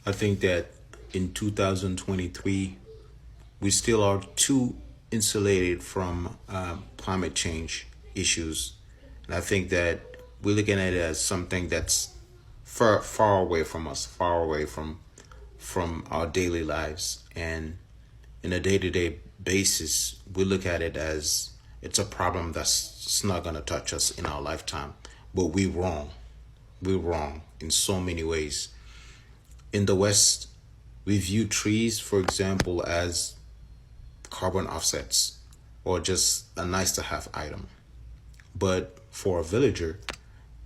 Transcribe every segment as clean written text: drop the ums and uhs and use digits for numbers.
I think that in 2023, we still are too insulated from climate change issues. And I think that we're looking at it as something that's far away from us, far away from our daily lives. And in a day-to-day basis, we look at it as it's a problem that's not going to touch us in our lifetime. But we're wrong. We're wrong in so many ways. In the West, we view trees, for example, as carbon offsets or just a nice to have item. But for a villager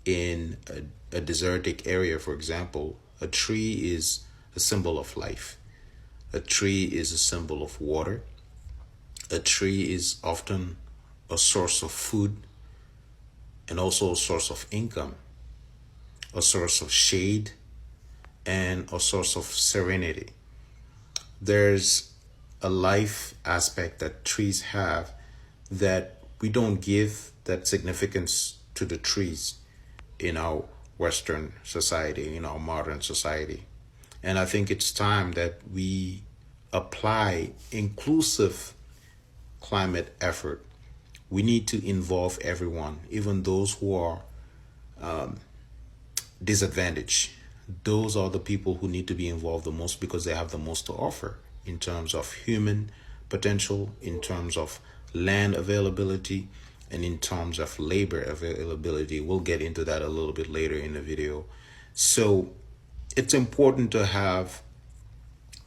in a desertic area, for example, a tree is a symbol of life. A tree is a symbol of water. A tree is often a source of food and also a source of income, a source of shade, and a source of serenity. There's a life aspect that trees have that we don't give that significance to the trees in our Western society, in our modern society. And I think it's time that we apply inclusive climate effort. We need to involve everyone, even those who are disadvantaged. Those are the people who need to be involved the most because they have the most to offer in terms of human potential, in terms of land availability, and in terms of labor availability. We'll get into that a little bit later in the video. So it's important to have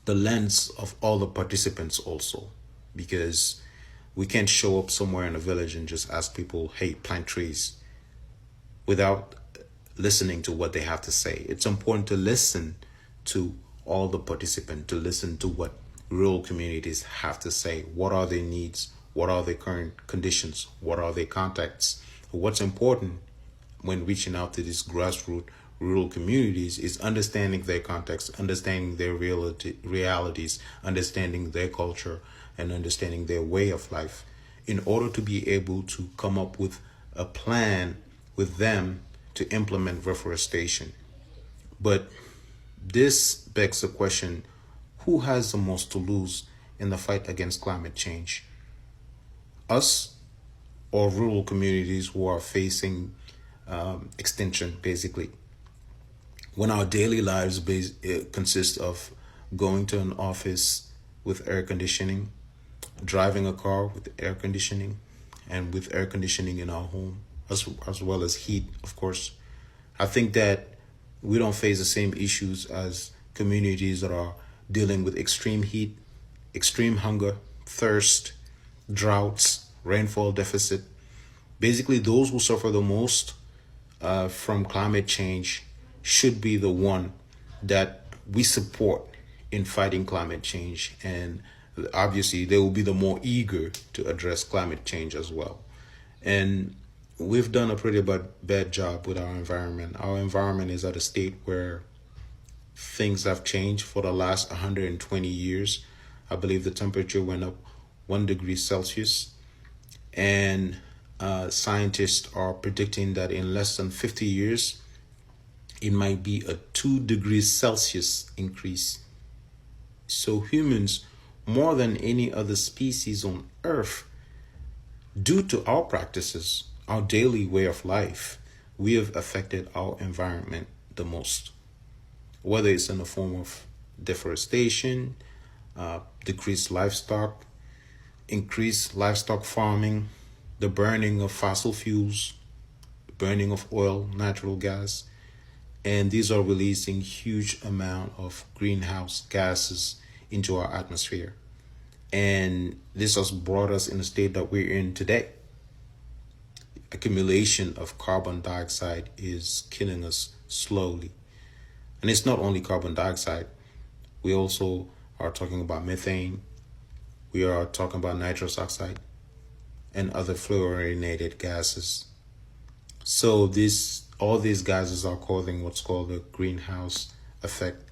the lens of all the participants also, because we can't show up somewhere in a village and just ask people, hey, plant trees, without listening to what they have to say. It's important to listen to all the participants, to listen to what rural communities have to say. What are their needs? What are their current conditions? What are their contacts? What's important when reaching out to these grassroots rural communities is understanding their context, understanding their realities, understanding their culture, and understanding their way of life in order to be able to come up with a plan with them to implement reforestation. But this begs the question, who has the most to lose in the fight against climate change? Us or rural communities who are facing extinction, basically? When our daily lives consist of going to an office with air conditioning, driving a car with air conditioning, and with air conditioning in our home, as well as heat, of course, I think that we don't face the same issues as communities that are dealing with extreme heat, extreme hunger, thirst, droughts, rainfall deficit. Basically, those who suffer the most from climate change should be the one that we support in fighting climate change. And obviously, they will be the more eager to address climate change as well. And we've done a pretty bad job with our environment. Our environment is at a state where things have changed for the last 120 years. I believe the temperature went up 1 degree Celsius. And scientists are predicting that in less than 50 years, it might be a 2 degrees Celsius increase. So humans, more than any other species on Earth, due to our practices, our daily way of life, we have affected our environment the most. Whether it's in the form of deforestation, decreased livestock, increased livestock farming, the burning of fossil fuels, burning of oil, natural gas, and these are releasing huge amount of greenhouse gases into our atmosphere. And this has brought us in the state that we're in today. Accumulation of carbon dioxide is killing us slowly. And it's not only carbon dioxide. We also are talking about methane. We are talking about nitrous oxide and other fluorinated gases. So all these gases are causing what's called the greenhouse effect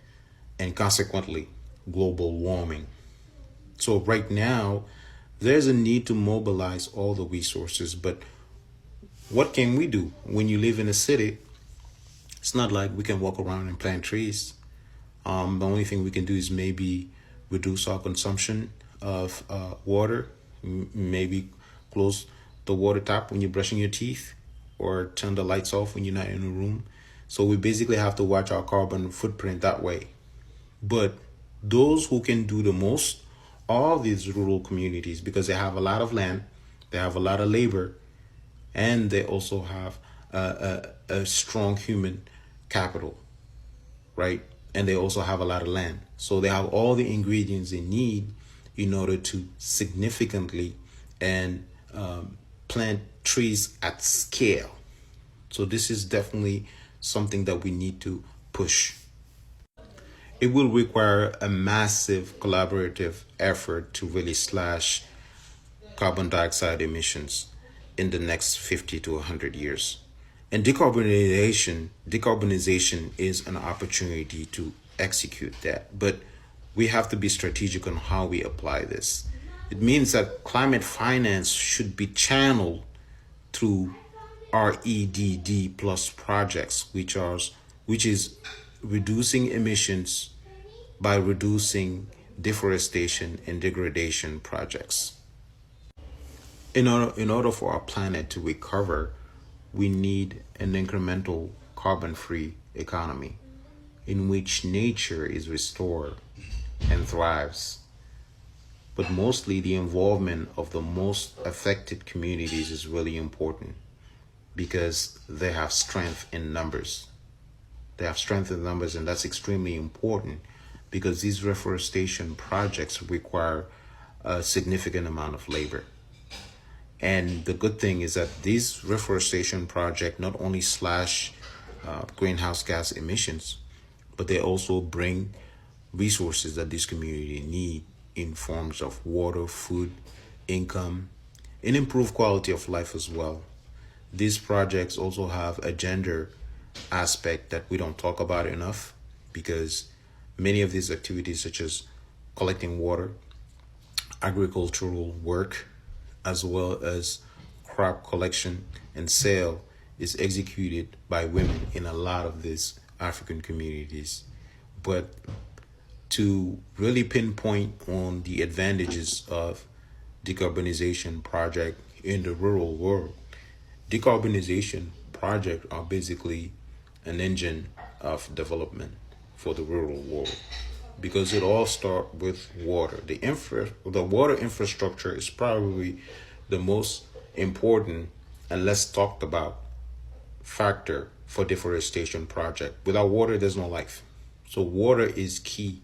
and consequently global warming. So right now, there's a need to mobilize all the resources. But what can we do? When you live in a city, it's not like we can walk around and plant trees. The only thing we can do is maybe reduce our consumption of water, maybe close the water tap when you're brushing your teeth, or turn the lights off when you're not in the room. So we basically have to watch our carbon footprint that way. But those who can do the most are these rural communities, because they have a lot of land, they have a lot of labor, and they also have a strong human capital, right? And they also have a lot of land. So they have all the ingredients they need in order to significantly and plant trees at scale. So this is definitely something that we need to push. It will require a massive collaborative effort to really slash carbon dioxide emissions in the next 50 to 100 years. And decarbonization is an opportunity to execute that. But we have to be strategic on how we apply this. It means that climate finance should be channeled through REDD plus projects, which is reducing emissions by reducing deforestation and degradation projects. In order for our planet to recover, we need an incremental carbon-free economy in which nature is restored and thrives. But mostly the involvement of the most affected communities is really important, because they have strength in numbers. They have strength in numbers, and that's extremely important, because these reforestation projects require a significant amount of labor. And the good thing is that these reforestation projects not only slash greenhouse gas emissions, but they also bring resources that this community need in forms of water, food, income, and improved quality of life as well. These projects also have a gender aspect that we don't talk about enough, because many of these activities, such as collecting water, agricultural work, as well as crop collection and sale, is executed by women in a lot of these African communities. But to really pinpoint on the advantages of decarbonization project in the rural world, decarbonization projects are basically an engine of development for the rural world, because it all starts with water. The water infrastructure is probably the most important and less talked about factor for deforestation project. Without water, there's no life. So water is key.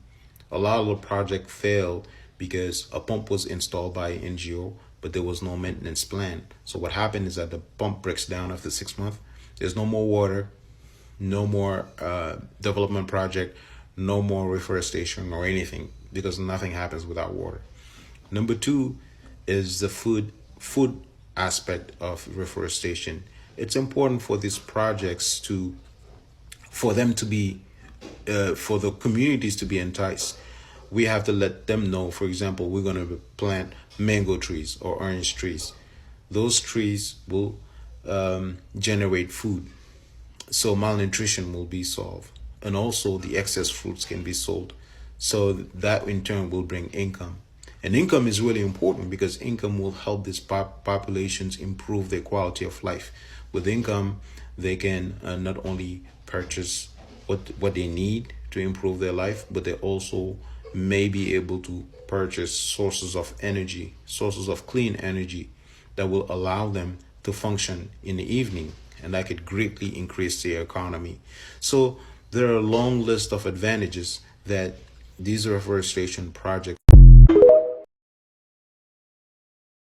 A lot of the project failed because a pump was installed by an NGO, but there was no maintenance plan. So what happened is that the pump breaks down after 6 months. There's no more water, no more development project, no more reforestation or anything, because nothing happens without water. Number two is the food aspect of reforestation. It's important for these projects for the communities to be enticed. We have to let them know, for example, we're going to plant mango trees or orange trees. Those trees will generate food, so malnutrition will be solved, and also the excess fruits can be sold, so that in turn will bring income. And income is really important, because income will help these populations improve their quality of life. With income, they can not only purchase what they need to improve their life, but they also may be able to purchase sources of energy, sources of clean energy, that will allow them to function in the evening, and that could greatly increase their economy. So there are a long list of advantages that these reforestation projects